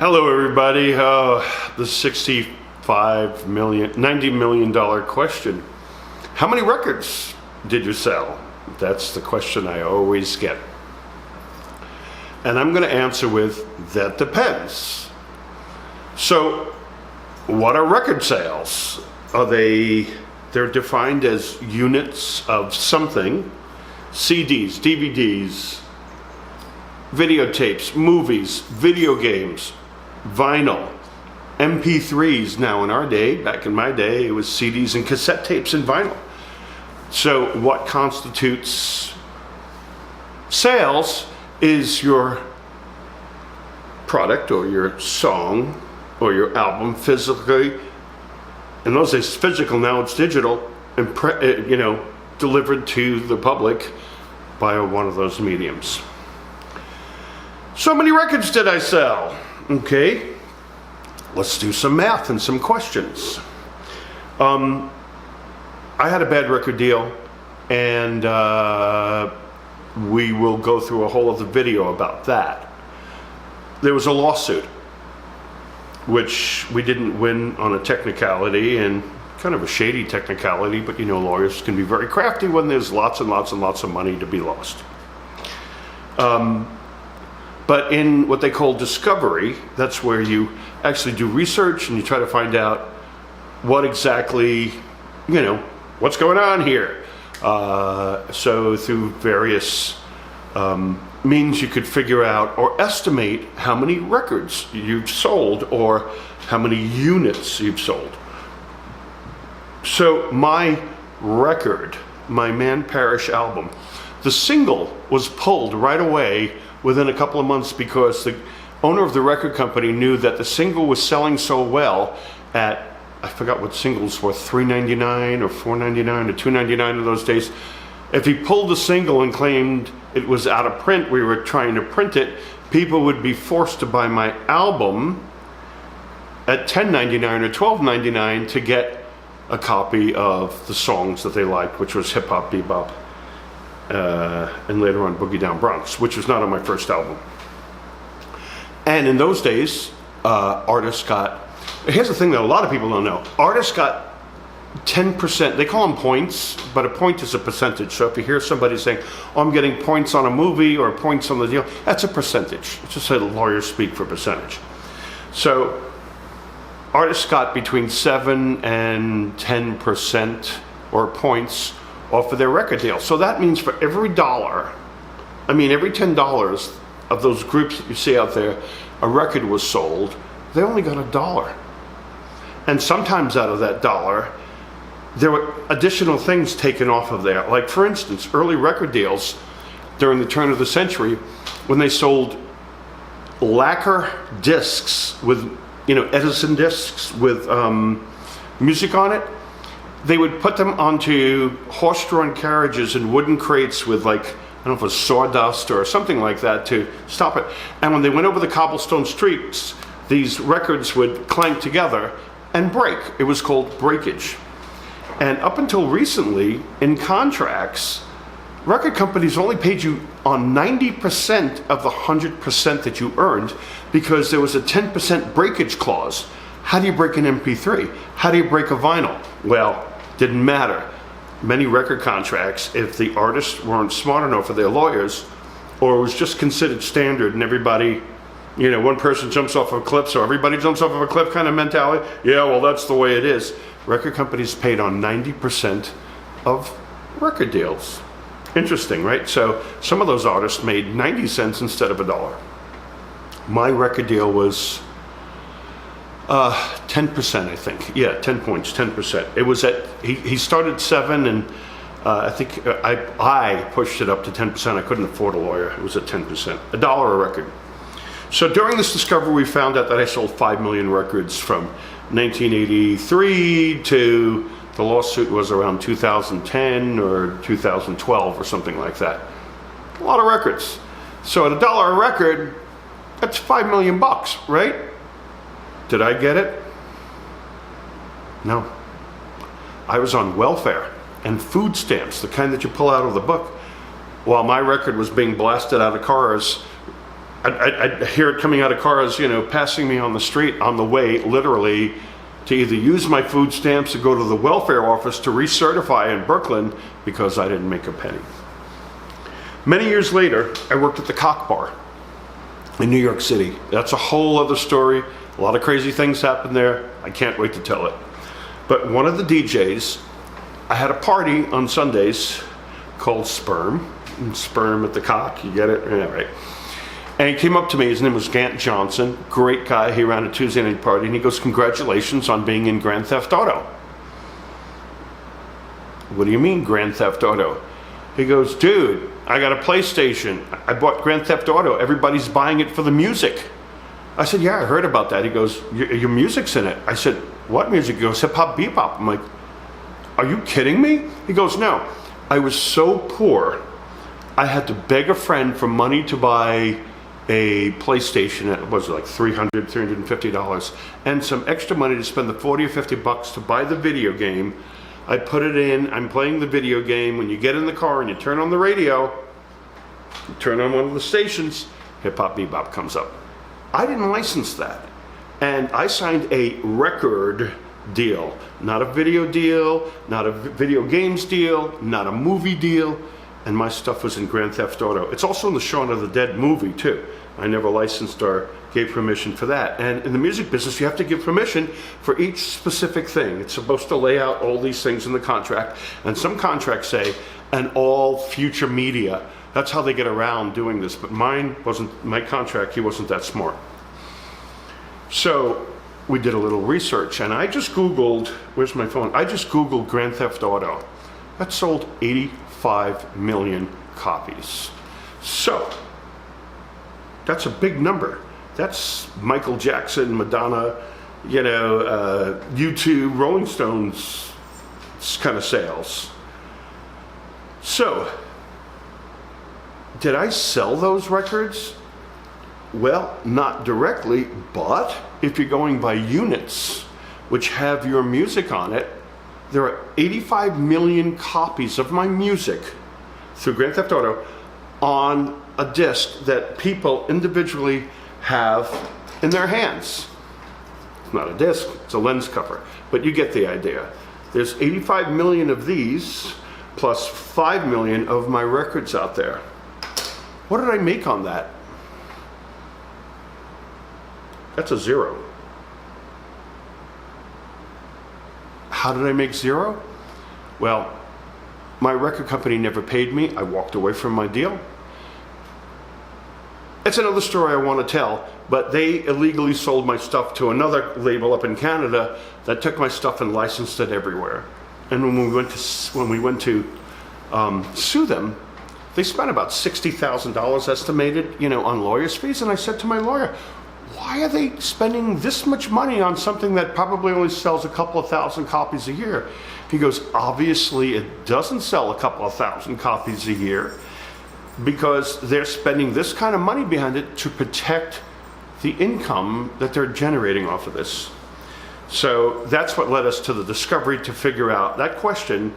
Hello, everybody. The $90 million question. How many records did you sell? That's the question I always get. And I'm going to answer with, that depends. So, what are record sales? They're defined as units of something: CDs, DVDs, videotapes, movies, video games, vinyl, MP3s. Now in our day, back in my day, it was CDs and cassette tapes and vinyl. So what constitutes sales is your product or your song or your album physically. In those days, physical, now it's digital, and delivered to the public by one of those mediums. So many records did I sell? Okay, let's do some math and some questions. I had a bad record deal, and we will go through a whole other video about that. There was a lawsuit, which we didn't win on a technicality, and kind of a shady technicality, but lawyers can be very crafty when there's lots and lots and lots of money to be lost. But in what they call discovery, that's where you actually do research and you try to find out what exactly, what's going on here. So through various means you could figure out or estimate how many records you've sold or how many units you've sold. So my record, my Man Parish album, the single was pulled right away within a couple of months because the owner of the record company knew that the single was selling so well at, I forgot what singles were, $3.99 or $4.99 or $2.99 in those days. If he pulled the single and claimed it was out of print, we were trying to print it, people would be forced to buy my album at $10.99 or $12.99 to get a copy of the songs that they liked, which was hip hop, bebop, and later on Boogie Down Bronx, which was not on my first album. And in those days, artists got, here's the thing that a lot of people don't know, artists got 10%, they call them points, but a point is a percentage. So if you hear somebody saying, oh, I'm getting points on a movie or points on the deal, that's a percentage. It's just how lawyers speak for percentage. So artists got between 7 and 10% or points off of their record deal. So that means for every $1, every $10 of those groups that you see out there, a record was sold, they only got $1. And sometimes out of that $1, there were additional things taken off of there. Like for instance, early record deals during the turn of the century, when they sold lacquer discs with, Edison discs with music on it, they would put them onto horse-drawn carriages and wooden crates with I don't know if it was sawdust or something like that to stop it. And when they went over the cobblestone streets, these records would clank together and break. It was called breakage. And up until recently, in contracts, record companies only paid you on 90% of the 100% that you earned because there was a 10% breakage clause. How do you break an MP3? How do you break a vinyl? Well, didn't matter. Many record contracts, if the artists weren't smart enough for their lawyers, or it was just considered standard and everybody, one person jumps off of a cliff, so everybody jumps off of a cliff kind of mentality, yeah, well, that's the way it is. Record companies paid on 90% of record deals. Interesting, right? So some of those artists made 90 cents instead of $1. My record deal was 10%, I think. Yeah, 10 points, 10%. It was he started 7, and I think I pushed it up to 10%. I couldn't afford a lawyer. It was at 10%, $1 a record. So during this discovery, we found out that I sold 5 million records from 1983 to the lawsuit was around 2010 or 2012 or something like that. A lot of records. So at $1 a record, that's $5 million, right? Did I get it? No. I was on welfare and food stamps, the kind that you pull out of the book, while my record was being blasted out of cars I'd hear it coming out of cars, passing me on the street on the way, literally, to either use my food stamps or go to the welfare office to recertify in Brooklyn because I didn't make a penny. Many years later, I worked at the Cock Bar in New York City. That's a whole other story. A lot of crazy things happened there. I can't wait to tell it. But one of the DJs, I had a party on Sundays called Sperm. Sperm at the Cock, you get it? Yeah, right. And he came up to me, his name was Gant Johnson, great guy. He ran a Tuesday night party, and he goes, "Congratulations on being in Grand Theft Auto." "What do you mean, Grand Theft Auto?" He goes, "Dude, I got a PlayStation. I bought Grand Theft Auto. Everybody's buying it for the music." I said, "Yeah, I heard about that." He goes, Your music's in it." I said, "What music?" He goes, "Hip Hop Bebop." I'm like, "Are you kidding me?" He goes, "No. I was so poor, I had to beg a friend for money to buy a PlayStation. It was like $350, and some extra money to spend the 40 or 50 bucks to buy the video game. I put it in, I'm playing the video game. When you get in the car and you turn on the radio, you turn on one of the stations, Hip Hop Bebop comes up." I didn't license that. And I signed a record deal, not a video deal, not a video games deal, not a movie deal. And my stuff was in Grand Theft Auto. It's also in the Shaun of the Dead movie too. I never licensed or gave permission for that. And in the music business, you have to give permission for each specific thing. It's supposed to lay out all these things in the contract. And some contracts say, "and all future media." That's how they get around doing this. But mine wasn't, my contract, he wasn't that smart. So we did a little research, and I just Googled, where's my phone? I just Googled Grand Theft Auto. That sold 85 million copies. So that's a big number. That's Michael Jackson, Madonna, U2, Rolling Stones kind of sales. So did I sell those records? Well, not directly, but if you're going by units, which have your music on it, there are 85 million copies of my music through Grand Theft Auto on a disc that people individually have in their hands. It's not a disc, it's a lens cover, but you get the idea. There's 85 million of these, plus 5 million of my records out there. What did I make on that? That's a zero. How did I make zero? Well, my record company never paid me. I walked away from my deal. It's another story I want to tell, but they illegally sold my stuff to another label up in Canada that took my stuff and licensed it everywhere. And when we went to sue them, they spent about $60,000 estimated, on lawyers' fees. And I said to my lawyer, "Why are they spending this much money on something that probably only sells a couple of thousand copies a year?" He goes, "Obviously it doesn't sell a couple of thousand copies a year because they're spending this kind of money behind it to protect the income that they're generating off of this." So that's what led us to the discovery to figure out that question.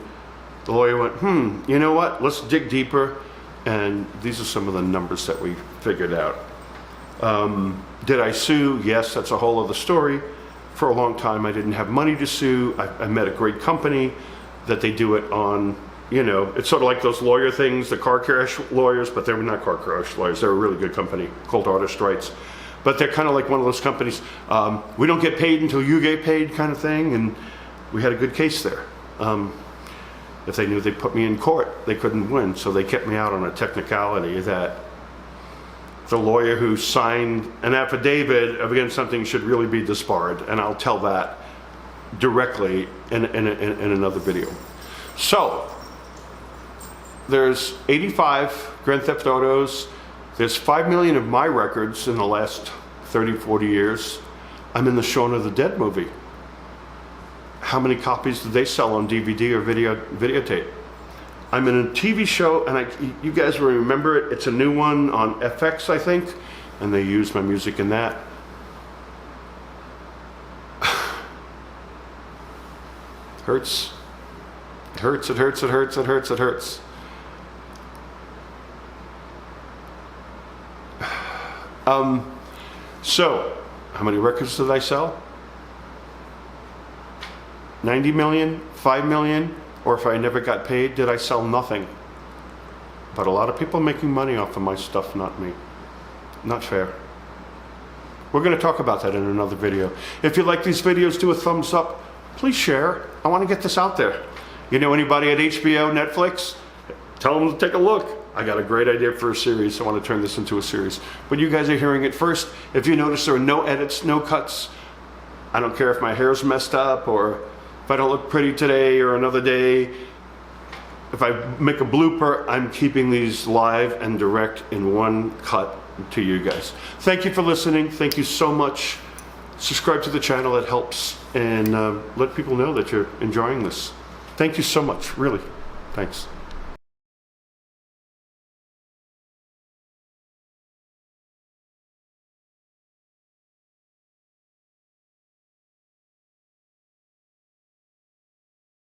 The lawyer went, you know what? Let's dig deeper. And these are some of the numbers that we figured out. Did I sue? Yes, that's a whole other story. For a long time, I didn't have money to sue. I met a great company that they do it on, it's sort of like those lawyer things, the car crash lawyers, but they were not car crash lawyers. They're a really good company called Artist Rights. But they're kind of like one of those companies, we don't get paid until you get paid kind of thing. And we had a good case there. If they knew they put me in court, they couldn't win. So they kept me out on a technicality that the lawyer who signed an affidavit against something should really be disbarred. And I'll tell that directly in another video. So there's 85 Grand Theft Autos. There's 5 million of my records in the last 30, 40 years. I'm in the Shaun of the Dead movie. How many copies did they sell on DVD or videotape? I'm in a TV show, and you guys will remember it. It's a new one on FX, I think, and they use my music in that. Hurts. It hurts, it hurts, it hurts, it hurts, it hurts. So, how many records did I sell? 90 million, 5 million, or if I never got paid, did I sell nothing? But a lot of people making money off of my stuff, not me. Not fair. We're going to talk about that in another video. If you like these videos, do a thumbs up. Please share. I want to get this out there. You know anybody at HBO, Netflix? Tell them to take a look. I got a great idea for a series. I want to turn this into a series. But you guys are hearing it first. If you notice there are no edits, no cuts, I don't care if my hair's messed up or if I don't look pretty today or another day. If I make a blooper, I'm keeping these live and direct in one cut to you guys. Thank you for listening. Thank you so much. Subscribe to the channel. It helps. And let people know that you're enjoying this. Thank you so much. Really. Thanks.